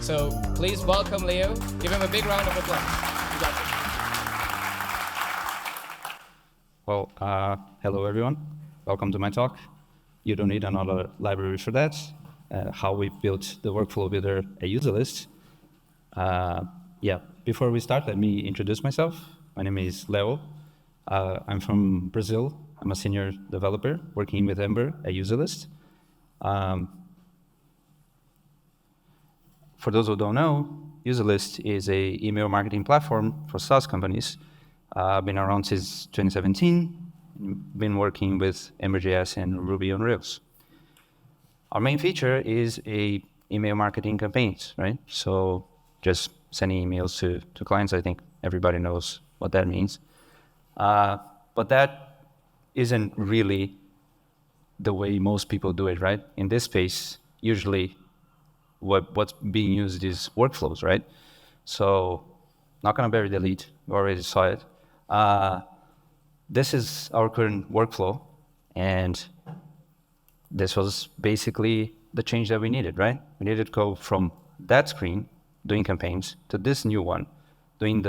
So please welcome Leo. Give him a big round of applause. You got it. Well, hello everyone. Welcome to my talk. You don't need another library for that. How we built the workflow builder, a user list. Before we start, let me introduce myself. My name is Leo. I'm from Brazil. I'm a senior developer working with Ember, a user list. For those who don't know, UserList is a email marketing platform for SaaS companies. Been around since 2017. Been working with Ember.js and Ruby on Rails. Our main feature is a email marketing campaigns, right? So just sending emails to clients. I think everybody knows what that means. But that isn't really the way most people do it, right? In this space, usually what's being used is workflows, right? So not gonna bury the lead, you already saw it. This is our current workflow, and this was basically the change that we needed, right? We needed to go from that screen, doing campaigns, to this new one, doing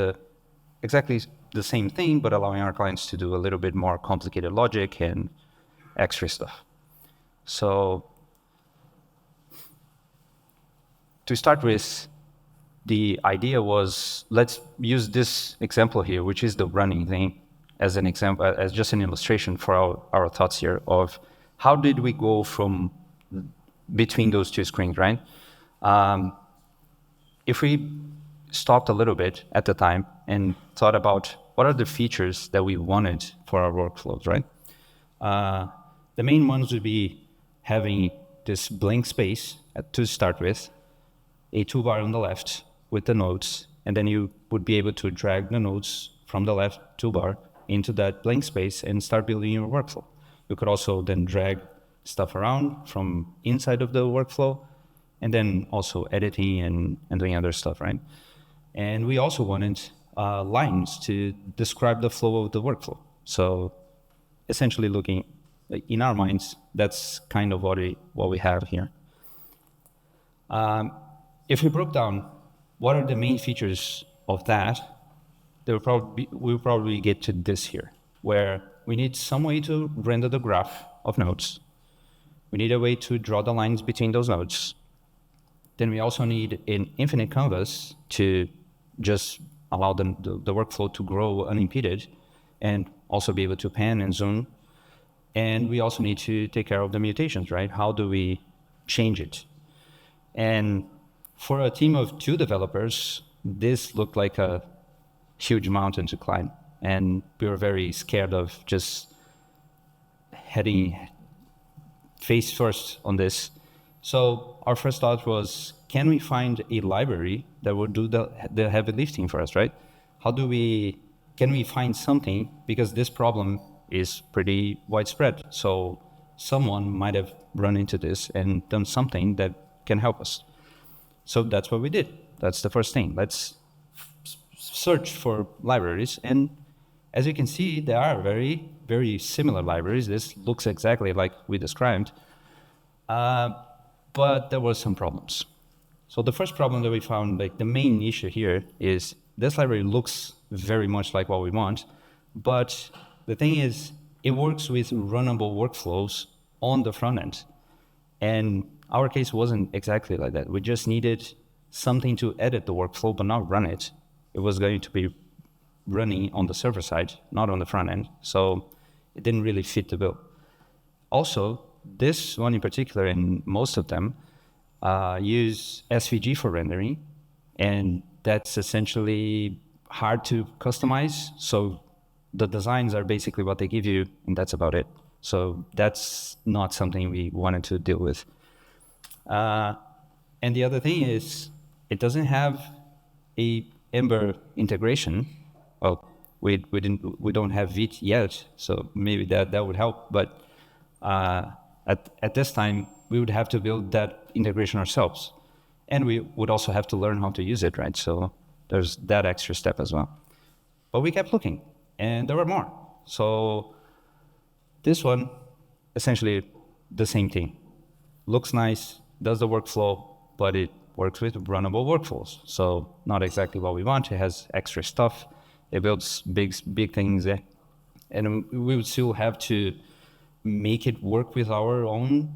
exactly the same thing, but allowing our clients to do a little bit more complicated logic and extra stuff. So to start with, the idea was, let's use this example here, which is the running thing, as an example, as just an illustration for our thoughts here of how did we go from between those two screens, right? If we stopped a little bit at the time and thought about what are the features that we wanted for our workflows, right? The main ones would be having this blank space to start with, a toolbar on the left with the nodes, and then you would be able to drag the nodes from the left toolbar into that blank space and start building your workflow. You could also then drag stuff around from inside of the workflow, and then also editing and doing other stuff, right? And we also wanted lines to describe the flow of the workflow. So essentially looking, in our minds, that's kind of what we have here. If we broke down what are the main features of that, we'll probably get to this here, where we need some way to render the graph of nodes. We need a way to draw the lines between those nodes. Then we also need an infinite canvas to just allow the workflow to grow unimpeded and also be able to pan and zoom. And we also need to take care of the mutations, right? How do we change it? And for a team of 2 developers, this looked like a huge mountain to climb. And we were very scared of just heading face first on this. So our first thought was, can we find a library that would do the heavy lifting for us, right? Can we find something, because this problem is pretty widespread. So someone might have run into this and done something that can help us. So that's what we did. That's the first thing. Let's search for libraries. And as you can see, there are very, very similar libraries. This looks exactly like we described. But there were some problems. So the first problem that we found, like the main issue here, is this library looks very much like what we want. But the thing is, it works with runnable workflows on the front end. And our case wasn't exactly like that. We just needed something to edit the workflow, but not run it. It was going to be running on the server side, not on the front end. So it didn't really fit the bill. Also, this one in particular, and most of them, use SVG for rendering. And that's essentially hard to customize. So the designs are basically what they give you, and that's about it. So that's not something we wanted to deal with. And the other thing is, it doesn't have a Ember integration. Well, we don't have Vite yet, so maybe that would help. But at this time, we would have to build that integration ourselves, and we would also have to learn how to use it, right? So there's that extra step as well. But we kept looking, and there were more. So this one, essentially the same thing. Looks nice, does the workflow, but it works with runnable workflows. So not exactly what we want. It has extra stuff. It builds big things there. And we would still have to make it work with our own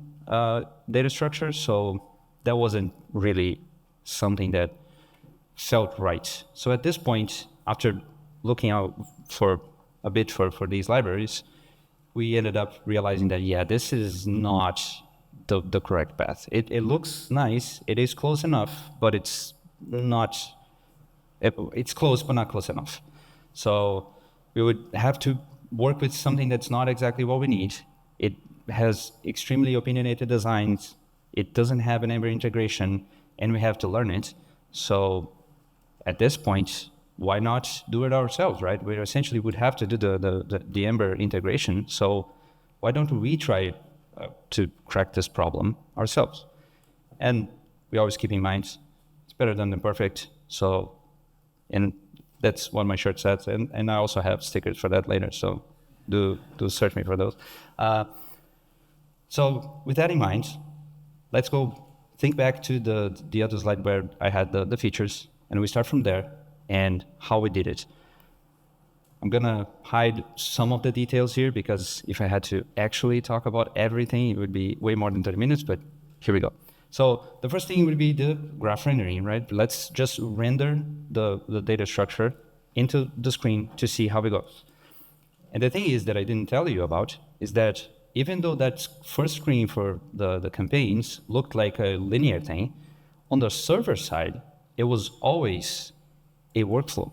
data structure. So that wasn't really something that felt right. So at this point, after looking out for a bit for these libraries, we ended up realizing that, yeah, this is not the correct path. It looks nice, it is close enough, but it's not, it's close, but not close enough. So we would have to work with something that's not exactly what we need. It has extremely opinionated designs. It doesn't have an Ember integration, and we have to learn it. So at this point, why not do it ourselves, right? We essentially would have to do the Ember integration. So why don't we try to crack this problem ourselves? And we always keep in mind, it's better than perfect. So, and that's what my shirt says. And I also have stickers for that later. So do search me for those. So with that in mind, let's go think back to the other slide where I had the features, and we start from there and how we did it. I'm gonna hide some of the details here because if I had to actually talk about everything, it would be way more than 30 minutes, but here we go. So the first thing would be the graph rendering, right? Let's just render the data structure into the screen to see how it goes. And the thing is that I didn't tell you about is that even though that first screen for the campaigns looked like a linear thing, on the server side, it was always a workflow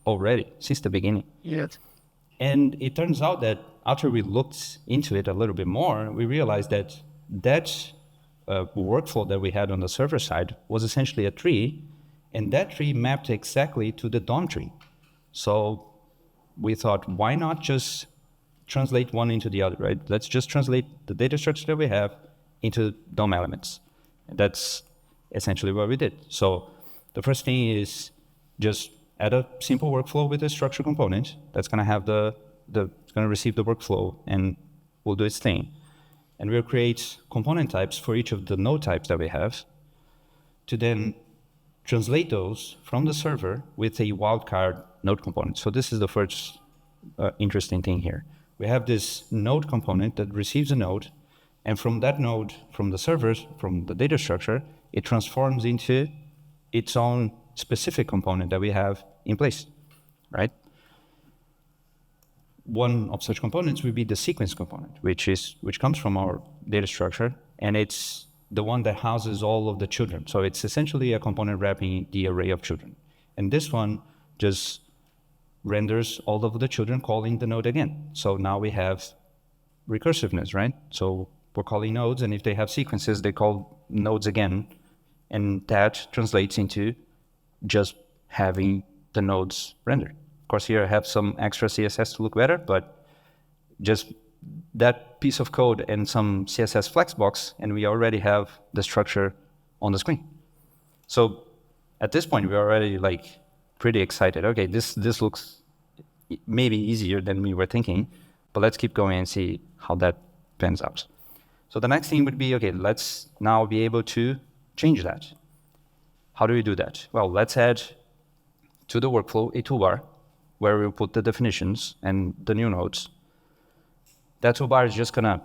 already since the beginning. Yes. And it turns out that after we looked into it a little bit more, we realized that workflow that we had on the server side was essentially a tree, and that tree mapped exactly to the DOM tree. So we thought, why not just translate one into the other, right? Let's just translate the data structure that we have into DOM elements. And that's essentially what we did. So the first thing is just add a simple workflow with a structure component that's going to have it's going to receive the workflow and will do its thing. And we'll create component types for each of the node types that we have to then translate those from the server with a wildcard node component. So this is the first interesting thing here. We have this node component that receives a node, and from that node, from the servers, from the data structure, it transforms into its own specific component that we have in place, right? One of such components would be the sequence component, which comes from our data structure, and it's the one that houses all of the children. So it's essentially a component wrapping the array of children. And this one just renders all of the children calling the node again. So now we have recursiveness, right? So we're calling nodes, and if they have sequences, they call nodes again. And that translates into just having the nodes rendered. Of course, here I have some extra CSS to look better, but just that piece of code and some CSS flexbox, and we already have the structure on the screen. So at this point, we're already like pretty excited. Okay, this looks maybe easier than we were thinking, but let's keep going and see how that pans out. So the next thing would be, okay, let's now be able to change that. How do we do that? Well, let's add to the workflow a toolbar where we'll put the definitions and the new nodes. That toolbar is just gonna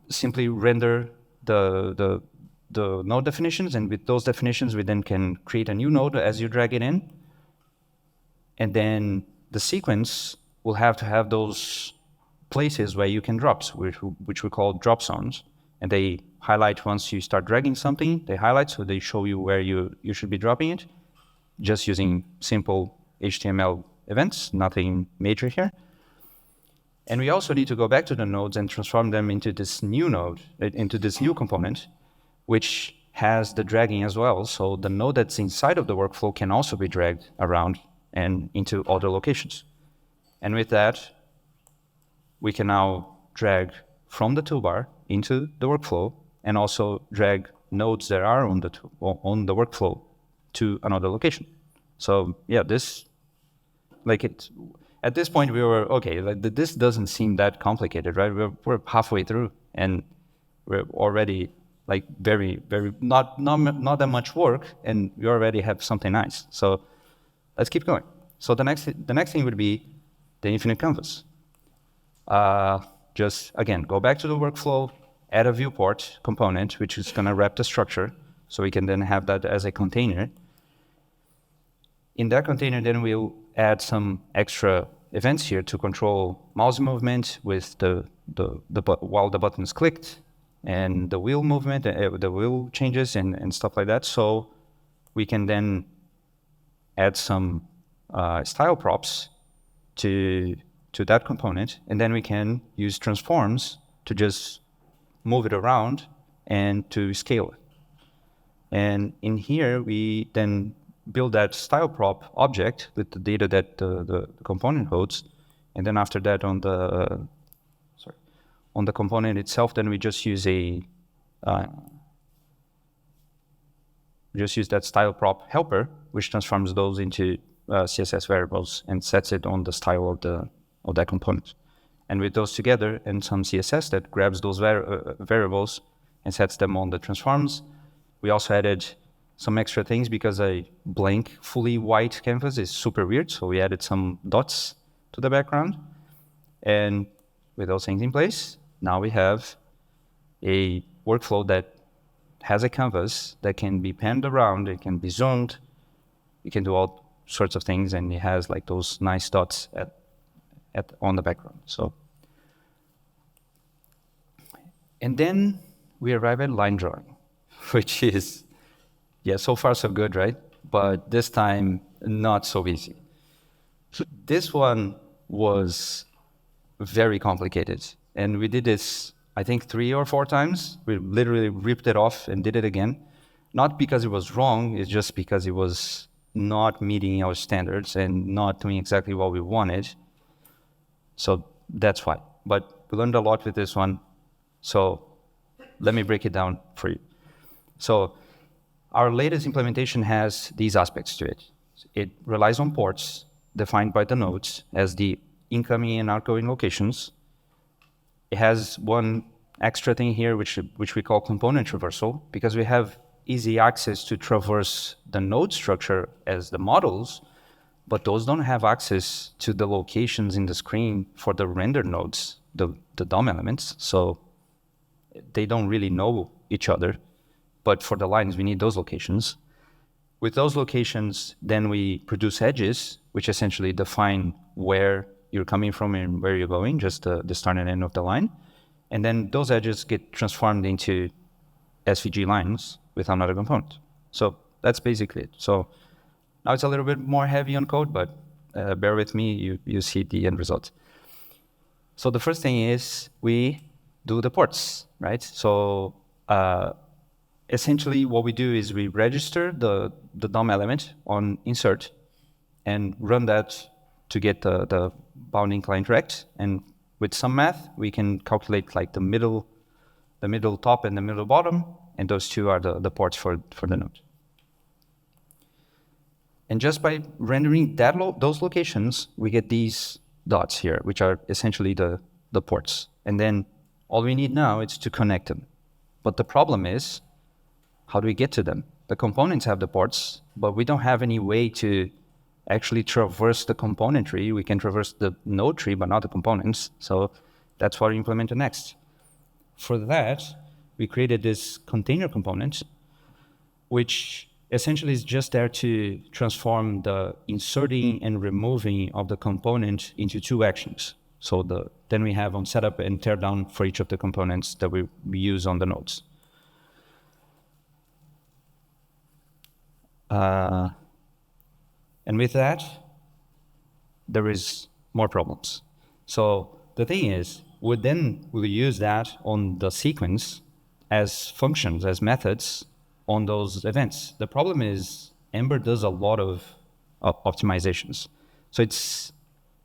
simply render the node definitions, and with those definitions, we then can create a new node as you drag it in. And then the sequence will have to have those places where you can drop, which we call drop zones. And they highlight once you start dragging something, they highlight, so they show you where you should be dropping it, just using simple HTML events, nothing major here. And we also need to go back to the nodes and transform them into this new node, into this new component, which has the dragging as well. So the node that's inside of the workflow can also be dragged around and into other locations. And with that, we can now drag from the toolbar into the workflow and also drag nodes that are on the workflow to another location. So yeah, at this point we were, okay, this doesn't seem that complicated, right? We're halfway through and we're already like not that much work, and we already have something nice. So let's keep going. So the next thing would be the infinite canvas. Just again, go back to the workflow, add a viewport component, which is going to wrap the structure, so we can then have that as a container. In that container, then we'll add some extra events here to control mouse movement with while the button is clicked, and the wheel movement, the wheel changes and stuff like that. So we can then add some style props to that component, and then we can use transforms to just move it around and to scale it. And in here, we then build that style prop object with the data that the component holds. And then after that, on the component itself, then we just use that style prop helper, which transforms those into CSS variables and sets it on the style of that component. And with those together and some CSS that grabs those variables and sets them on the transforms, we also added some extra things because a blank, fully white canvas is super weird. So we added some dots to the background. And with those things in place, now we have a workflow that has a canvas that can be panned around, it can be zoomed, you can do all sorts of things, and it has like those nice dots on the background. So, and then we arrive at line drawing, which is, yeah, so far so good, right? But this time, not so easy. So this one was very complicated. And we did this, I think, 3 or 4 times. We literally ripped it off and did it again. Not because it was wrong, it's just because it was not meeting our standards and not doing exactly what we wanted. So that's why. But we learned a lot with this one. So let me break it down for you. So our latest implementation has these aspects to it. It relies on ports defined by the nodes as the incoming and outgoing locations. It has one extra thing here, which we call component traversal, because we have easy access to traverse the node structure as the models, but those don't have access to the locations in the screen for the render nodes, the DOM elements. So they don't really know each other. But for the lines, we need those locations. With those locations, then we produce edges, which essentially define where you're coming from and where you're going, just the start and end of the line. And then those edges get transformed into SVG lines with another component. So that's basically it. So now it's a little bit more heavy on code, but bear with me, you see the end result. So the first thing is we do the ports, right? So essentially what we do is we register the DOM element on insert and run that to get the bounding client rect. And with some math, we can calculate like the middle top and the middle bottom, and those two are the ports for the node. And just by rendering those locations, we get these dots here, which are essentially the ports. And then all we need now is to connect them. But the problem is, how do we get to them? The components have the ports, but we don't have any way to actually traverse the component tree. We can traverse the node tree, but not the components. So that's what we implemented next. For that, we created this container component, which essentially is just there to transform the inserting and removing of the component into 2 actions. So then we have on setup and tear down for each of the components that we use on the nodes. And with that, there is more problems. So the thing is, we'll use that on the sequence as functions, as methods on those events. The problem is Ember does a lot of optimizations. So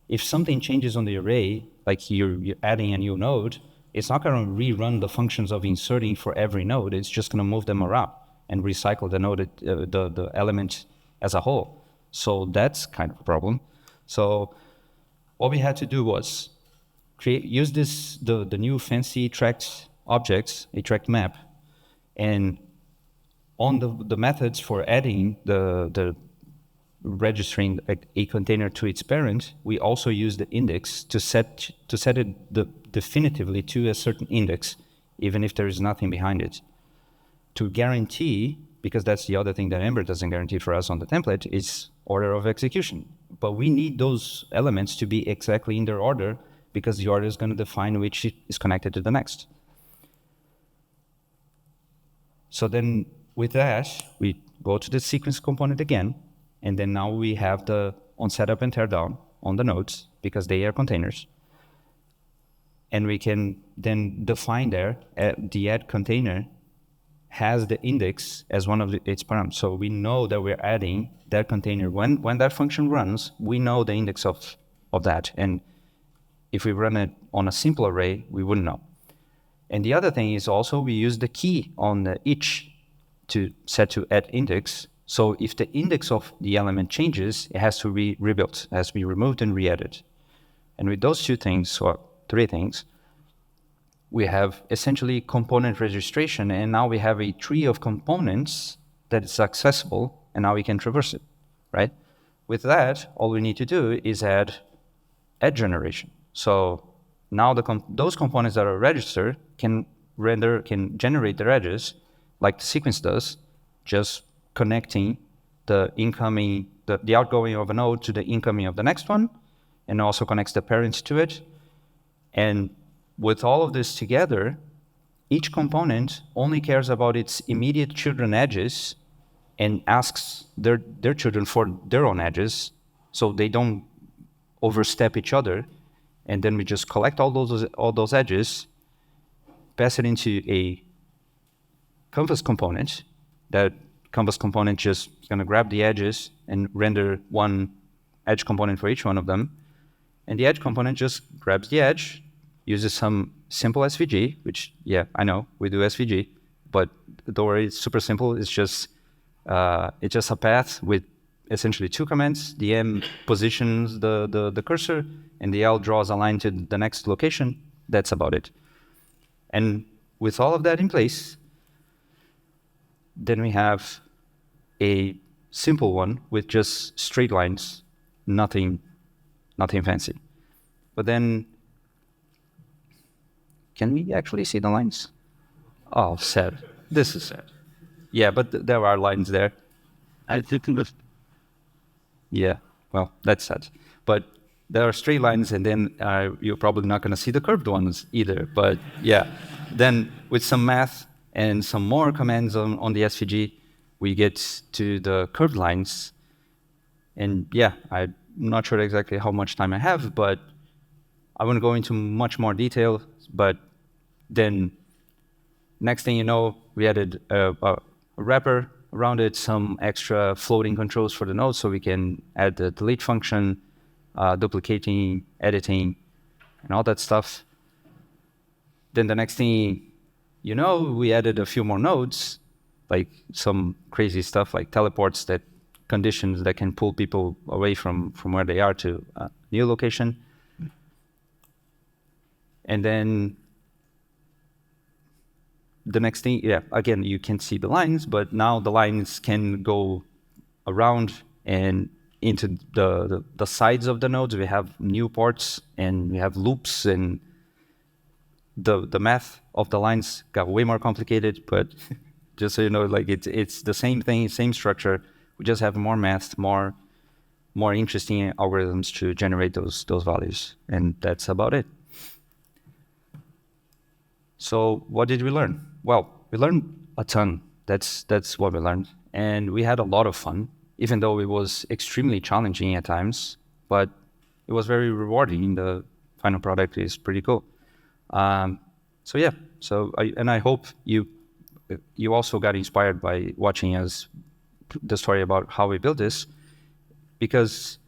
if something changes on the array, like you're adding a new node, it's not going to rerun the functions of inserting for every node. It's just going to move them around and recycle the node, the element as a whole. So that's kind of a problem. So what we had to do was use the new fancy tracked objects, a tracked map, And on the methods for adding the registering a container to its parent, we also use the index to set it definitively to a certain index, even if there is nothing behind it. To guarantee, because that's the other thing that Ember doesn't guarantee for us on the template, is order of execution. But we need those elements to be exactly in their order, because the order is going to define which is connected to the next. So then with that, we go to the sequence component again, and then now we have the on setup and teardown on the nodes, because they are containers. And we can then define there, the add container has the index as one of its params. So we know that we're adding that container. When that function runs, we know the index of that. And if we run it on a simple array, we wouldn't know. And the other thing is also we use the key on the each to set to add index. So if the index of the element changes, it has to be rebuilt, it has to be removed and re-added. And with those two things, or three things, we have essentially component registration, and now we have a tree of components that is accessible, and now we can traverse it, right? With that, all we need to do is add generation. So now those components that are registered can generate their edges like the sequence does, just connecting the incoming, the outgoing of a node to the incoming of the next one, and also connects the parents to it. And with all of this together, each component only cares about its immediate children edges and asks their children for their own edges, so they don't overstep each other. And then we just collect all those edges, pass it into a canvas component. That canvas component just gonna grab the edges and render one edge component for each one of them. And the edge component just grabs the edge, uses some simple SVG, which, yeah, I know, we do SVG, but don't worry, it's super simple. It's just a path with essentially two commands. The M positions the cursor, and the L draws a line to the next location. That's about it. And with all of that in place, then we have a simple one with just straight lines, nothing fancy. But then, can we actually see the lines? Oh, sad. This is sad. Yeah, but there are lines there. Yeah, well, that's sad. But there are straight lines, and then you're probably not going to see the curved ones either. But yeah, then with some math and some more commands on the SVG, we get to the curved lines. And yeah, I'm not sure exactly how much time I have, but I won't go into much more detail. But then next thing you know, we added a wrapper around it, some extra floating controls for the node, so we can add the delete function, duplicating, editing, and all that stuff. Then the next thing you know, we added a few more nodes, like some crazy stuff like teleports, that conditions that can pull people away from where they are to a new location. And then the next thing, yeah, again, you can see the lines, but now the lines can go around and into the sides of the nodes. We have new ports and we have loops, and the math of the lines got way more complicated, but just so you know, like it's the same thing, same structure. We just have more math, more interesting algorithms to generate those values, and that's about it. So what did we learn? Well, we learned a ton. That's what we learned. And we had a lot of fun, even though it was extremely challenging at times, but it was very rewarding. The final product is pretty cool. So yeah, I hope you also got inspired by watching us, the story about how we built this, because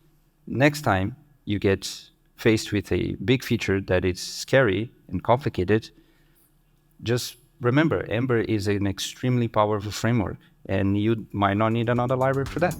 next time you get faced with a big feature that is scary and complicated, just remember, Ember is an extremely powerful framework, and you might not need another library for that.